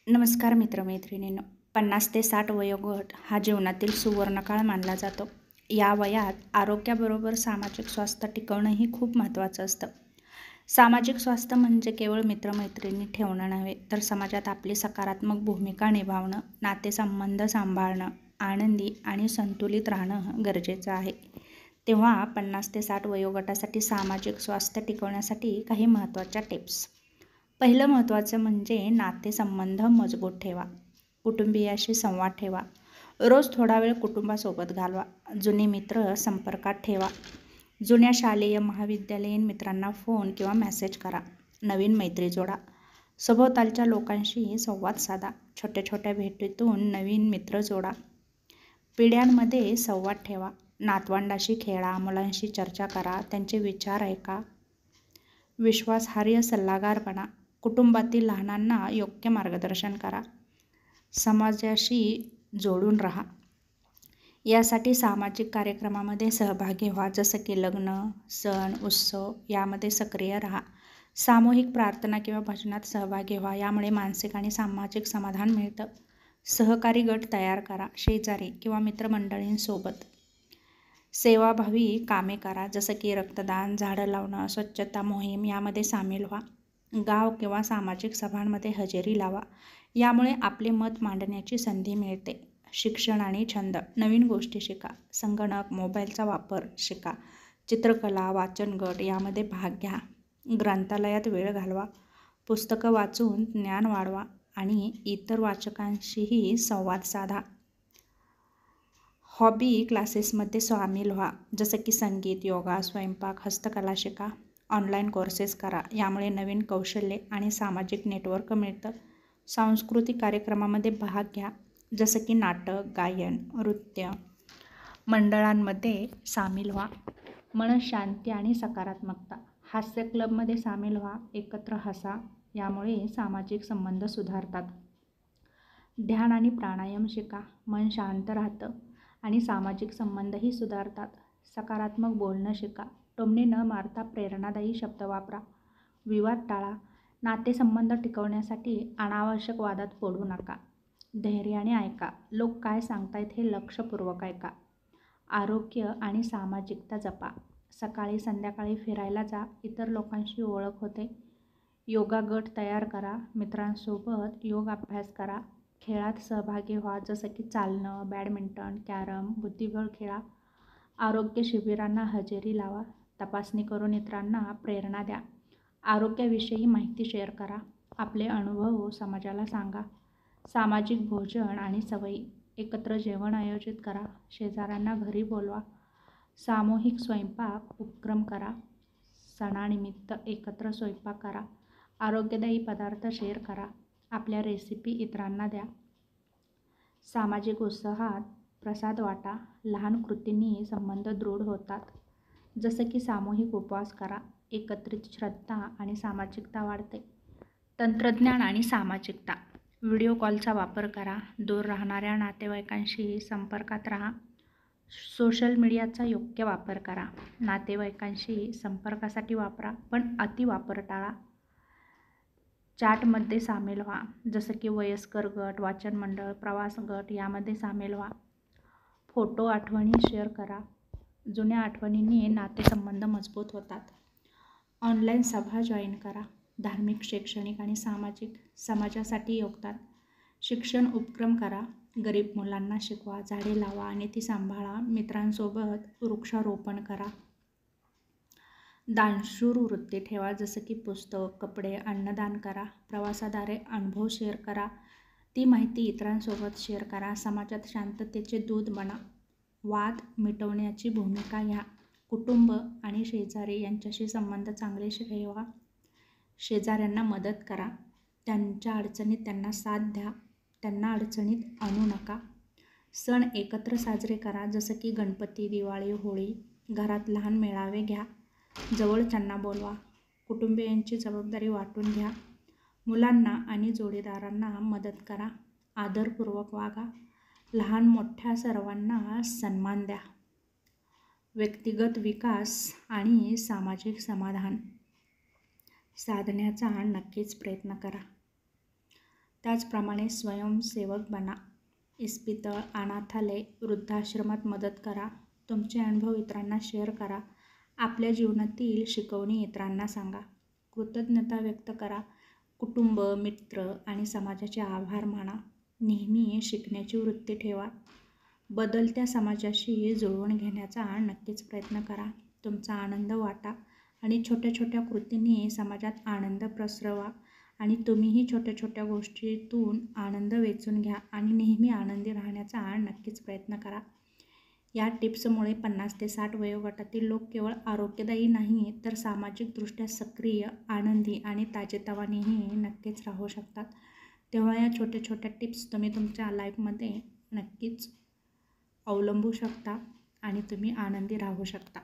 नमस्कार मित्रमैत्रिणींनो. 50 ते 60 वयोगट हा जीवनातील सुवर्णकाळ मानला जातो. या वयात आरोग्याबरोबर सामाजिक स्वास्थ्य टिकवणंही खूप महत्त्वाचं असतं. सामाजिक स्वास्थ्य म्हणजे केवळ मित्रमैत्रिणी ठेवणं नव्हे, तर समाजात आपली सकारात्मक भूमिका निभावणं, नातेसंबंध सांभाळणं, आनंदी आणि संतुलित राहणं गरजेचं आहे. तेव्हा 50 ते 60 वयोगटासाठी सामाजिक स्वास्थ्य टिकवण्यासाठी काही महत्त्वाच्या टिप्स. पहिलं महत्त्वाचं म्हणजे नातेसंबंध मजबूत ठेवा. कुटुंबियाशी संवाद ठेवा. रोज थोडा वेळ कुटुंबासोबत घालवा. जुने मित्र संपर्कात ठेवा. जुन्या शालेय महाविद्यालयीन मित्रांना फोन किंवा मेसेज करा. नवीन मैत्री जोडा. सभोवतालच्या लोकांशी संवाद साधा. छोट्या छोट्या भेटीतून नवीन मित्र जोडा. पिढ्यांमध्ये संवाद ठेवा. नातवंडाशी खेळा. मुलांशी चर्चा करा. त्यांचे विचार ऐका. विश्वासार्ह सल्लागार बना. कुटुंबातील लहानांना योग्य मार्गदर्शन करा. समाजाशी जोडून राहा. यासाठी सामाजिक कार्यक्रमामध्ये सहभागी व्हा, जसं की लग्न, सण, उत्सव यामध्ये सक्रिय राहा. सामूहिक प्रार्थना किंवा भजनात सहभागी व्हा. यामुळे मानसिक आणि सामाजिक समाधान मिळतं. सहकारी गट तयार करा. शेजारी किंवा मित्रमंडळींसोबत सेवाभावी कामे करा, जसं की रक्तदान, झाडं लावणं, स्वच्छता मोहीम यामध्ये सामील व्हा. गाव किंवा सामाजिक सभांमध्ये हजेरी लावा. यामुळे आपले मत मांडण्याची संधी मिळते. शिक्षण आणि छंद. नवीन गोष्टी शिका. संगणक, मोबाईलचा वापर शिका. चित्रकला, वाचन गट यामध्ये भाग घ्या. ग्रंथालयात वेळ घालवा. पुस्तकं वाचून ज्ञान वाढवा आणि इतर वाचकांशीही संवाद साधा. हॉबी क्लासेसमध्ये सामील व्हा, जसं की संगीत, योगा, स्वयंपाक, हस्तकला शिका. ऑनलाईन कोर्सेस करा. यामुळे नवीन कौशल्ये आणि सामाजिक नेटवर्क मिळतं. सांस्कृतिक कार्यक्रमामध्ये भाग घ्या, जसं की नाटक, गायन, नृत्य मंडळांमध्ये सामील व्हा. मनःशांती आणि सकारात्मकता. हास्य क्लबमध्ये सामील व्हा. एकत्र हसा. यामुळे सामाजिक संबंध सुधारतात. ध्यान आणि प्राणायाम शिका. मन शांत राहतं आणि सामाजिक संबंधही सुधारतात. सकारात्मक बोलणं शिका. टोमणे न मारता प्रेरणादायी शब्द वापरा. विवाद टाळा. नातेसंबंध टिकवण्यासाठी अनावश्यक वादात पडू नका. धैर्याने ऐका. लोक काय सांगतायत हे लक्षपूर्वक ऐका. आरोग्य आणि सामाजिकता जपा. सकाळी संध्याकाळी फिरायला जा. इतर लोकांशी ओळख होते. योगा गट तयार करा. मित्रांसोबत योग अभ्यास करा. खेळात सहभागी व्हा, जसं की चालणं, बॅडमिंटन, कॅरम, बुद्धिबळ खेळा. आरोग्य शिबिरांना हजेरी लावा. तपासणी करून इतरांना प्रेरणा द्या. आरोग्याविषयी माहिती शेअर करा. आपले अनुभव समाजाला सांगा. सामाजिक भोजन आणि सवयी. एकत्र जेवण आयोजित करा. शेजाऱ्यांना घरी बोलवा. सामूहिक स्वयंपाक उपक्रम करा. सणानिमित्त एकत्र स्वयंपाक करा. आरोग्यदायी पदार्थ शेअर करा. आपल्या रेसिपी इतरांना द्या. सामाजिक उत्सवात प्रसाद वाटा. लहान कृतींनी संबंध दृढ होतात, जसं की सामूहिक उपवास करा. एकत्रित श्रद्धा आणि सामाजिकता वाढते. तंत्रज्ञान आणि सामाजिकता. व्हिडिओ कॉलचा वापर करा. दूर राहणाऱ्या नातेवाईकांशी संपर्कात राहा. सोशल मीडियाचा योग्य वापर करा. नातेवाईकांशी संपर्कासाठी वापरा, पण अतिवापर टाळा. चॅटमध्ये सामील व्हा, जसं की वयस्कर गट, वाचन मंडळ, प्रवास गट यामध्ये सामील व्हा. फोटो आठवणी शेअर करा. जुन्या आठवणींनी नातेसंबंध मजबूत होतात. ऑनलाईन सभा जॉईन करा. धार्मिक, शैक्षणिक आणि सामाजिक समाजासाठी योगदान. शिक्षण उपक्रम करा. गरीब मुलांना शिकवा. झाडे लावा आणि ती सांभाळा. मित्रांसोबत वृक्षारोपण करा. दानशूर वृत्ती ठेवा, जसं की पुस्तक, कपडे, अन्नदान करा. प्रवासाद्वारे अनुभव शेअर करा. ती माहिती इतरांसोबत शेअर करा. समाजात शांततेचे दूत बना. वाद मिटवण्याची भूमिका घ्या. कुटुंब आणि शेजारी यांच्याशी संबंध चांगले ठेवा. शेजाऱ्यांना मदत करा. त्यांच्या अडचणीत त्यांना साथ द्या. त्यांना अडचणीत आणू नका. सण एकत्र साजरे करा, जसं की गणपती, दिवाळी, होळी. घरात लहान मेळावे घ्या. जवळच्यांना बोलवा. कुटुंबियांची जबाबदारी वाटून घ्या. मुलांना आणि जोडीदारांना मदत करा. आदरपूर्वक वागा. लहान मोठ्या सर्वांना सन्मान द्या. व्यक्तिगत विकास आणि सामाजिक समाधान साधण्याचा नक्कीच प्रयत्न करा. त्याचप्रमाणे स्वयंसेवक बना. इस्पितळ, अनाथालय, वृद्धाश्रमात मदत करा. तुमचे अनुभव इतरांना शेअर करा. आपल्या जीवनातील शिकवणी इतरांना सांगा. कृतज्ञता व्यक्त करा. कुटुंब, मित्र आणि समाजाचे आभार माना. नेहमी शिकण्याची वृत्ती ठेवा. बदलत्या समाजाशी जुळवून घेण्याचा नक्कीच प्रयत्न करा. तुमचा आनंद वाटा आणि छोट्या छोट्या कृतींनी समाजात आनंद पसरवा. आणि तुम्हीही छोट्या छोट्या गोष्टीतून आनंद वेचून घ्या आणि नेहमी आनंदी राहण्याचा नक्कीच प्रयत्न करा. या टिप्समुळे 50 ते 60 वयोगटातील लोक केवळ आरोग्यदायी नाही तर सामाजिकदृष्ट्या सक्रिय, आनंदी आणि ताजेतवानेही नक्कीच राहू शकतात. तेव्हा या छोट्या छोट्या टिप्स तुम्ही तुमच्या लाईफमध्ये नक्कीच अवलंबू शकता आणि तुम्ही आनंदी राहू शकता.